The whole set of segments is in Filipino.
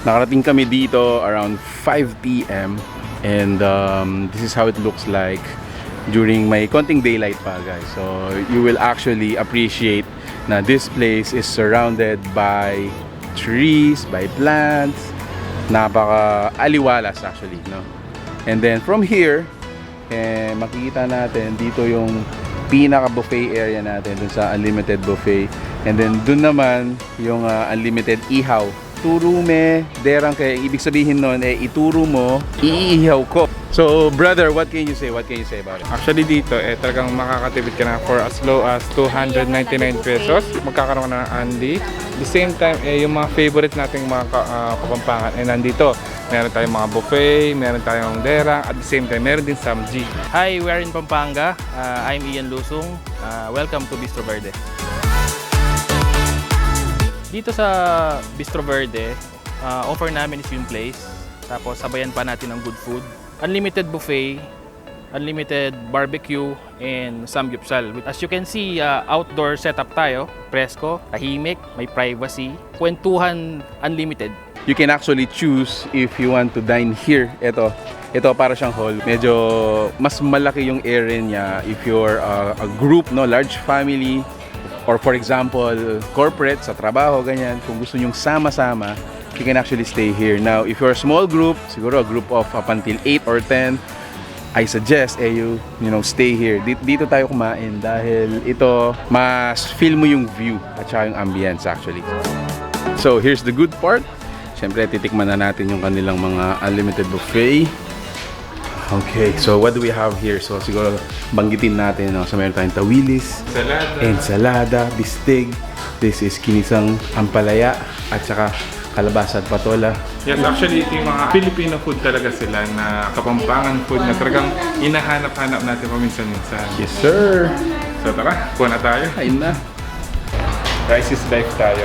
Nakarating kami dito around 5 p.m. And this is how it looks like during may konting daylight pa, guys. So you will actually appreciate na this place is surrounded by trees, by plants. Napaka aliwalas actually, no? And then from here, makikita natin dito yung pinaka buffet area natin dun sa unlimited buffet. And then dun naman yung unlimited ihaw. Turo me, derang, kaya ibig sabihin nun, ituro mo, iihaw ko. So brother, what can you say? What can you say about it? Actually dito, talagang makakatipid ka na for as low as 299 pesos. Magkakaroon ka na ng Andy. The same time, yung mga favorite nating mga kapampangan ay nandito. Meron tayong mga buffet, meron tayong derang, at the same time, meron din Samji. Hi, we're in Pampanga. I'm Ian Lusung. Welcome to Bistro Verde. Dito sa Bistro Verde, offer namin is yung place. Tapos sabayan pa natin ng good food. Unlimited buffet, unlimited barbecue, and samgyupsal. As you can see, outdoor setup tayo. Presko, tahimik, may privacy. Kwentuhan unlimited. You can actually choose if you want to dine here. Ito para siyang hall. Medyo mas malaki yung area niya if you're a group, no, large family. Or for example, corporate, sa trabaho, ganyan. Kung gusto nyong sama-sama, you can actually stay here. Now, if you're a small group, siguro a group of up until 8 or 10, I suggest you stay here. Dito tayo kumain dahil ito, mas feel mo yung view at saka yung ambience actually. So, here's the good part. Siyempre, titikman na natin yung kanilang mga unlimited buffet. Okay, so what do we have here? So siguro banggitin natin, no? So meron tayong tawilis, ensalada, bistig. This is kinisang ampalaya at saka kalabasa at patola. Yes, actually ito yung mga Filipino food talaga sila na kapampangan food na talagang hinahanap-hanap natin paminsan-minsan. Yes, sir. So tara, kuha na tayo. Kain na. Rice is life tayo.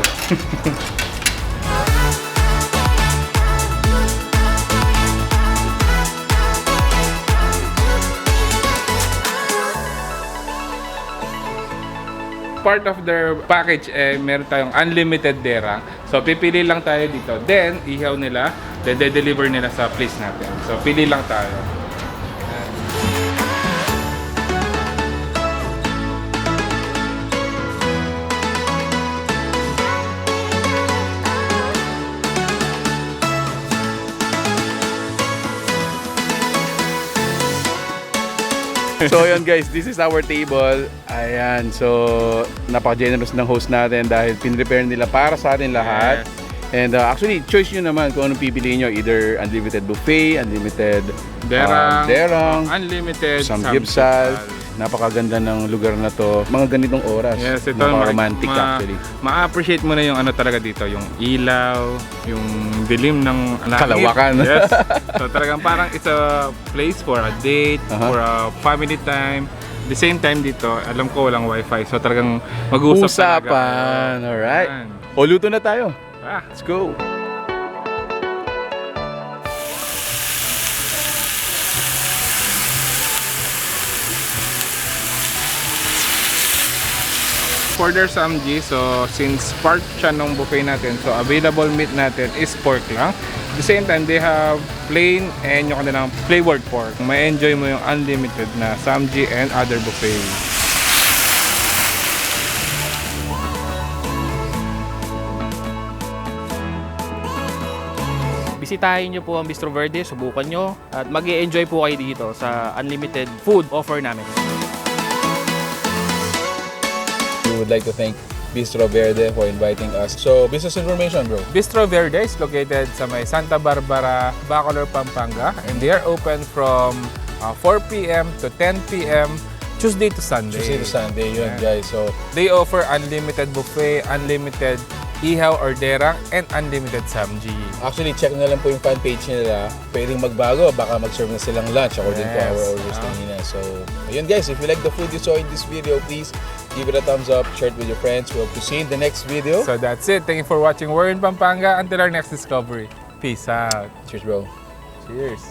Part of their package, meron tayong unlimited derang. So, pipili lang tayo dito. Then, ihaw nila. Then, de-deliver nila sa place natin. So, pili lang tayo. So yun guys, this is our table. Ayan, so napaka-generous ng host natin dahil pinrepare nila para sa atin lahat. And actually, choice nyo naman kung anong pipiliin nyo. Either unlimited buffet, unlimited derang, unlimited samgyupsal. Napakaganda ng lugar na to. Mga ganitong oras. Yes, ito napaka-romantic actually. Ma-appreciate mo na yung ano talaga dito, yung ilaw, yung dilim ng langit. Kalawakan. Yes. So talagang parang it's a place for a date, for a family time. The same time dito, alam ko walang wifi. So talagang mag-uusap talaga. Usapan. Alright. O, luto na tayo. Let's go. Order Samji, so since part siya ng buffet natin, so available meat natin is pork lang. At the same time, they have plain and yung kanilang flavored pork. May enjoy mo yung unlimited na Samji and other buffet. Bisitahin nyo po ang Bistro Verde, subukan nyo at mag-i-enjoy po kayo dito sa unlimited food offer namin. We would like to thank Bistro Verde for inviting us. So, business information, bro. Bistro Verde is located sa may Santa Barbara, Bacolor, Pampanga, and they are open from 4 p.m. to 10 p.m. Tuesday to Sunday. Tuesday to Sunday, yun guys. So, they offer unlimited buffet, unlimited ihaw or derang, and unlimited samji. actually, check na lang po yung fan page nila. Pwedeng magbago, baka mag-serve na silang lunch according to our orders kanina. So, ayun guys, if you like the food you saw in this video, please give it a thumbs up, share it with your friends. We hope to see you in the next video. So that's it. Thank you for watching. We're in Pampanga. Until our next discovery. Peace out. Cheers, bro. Cheers.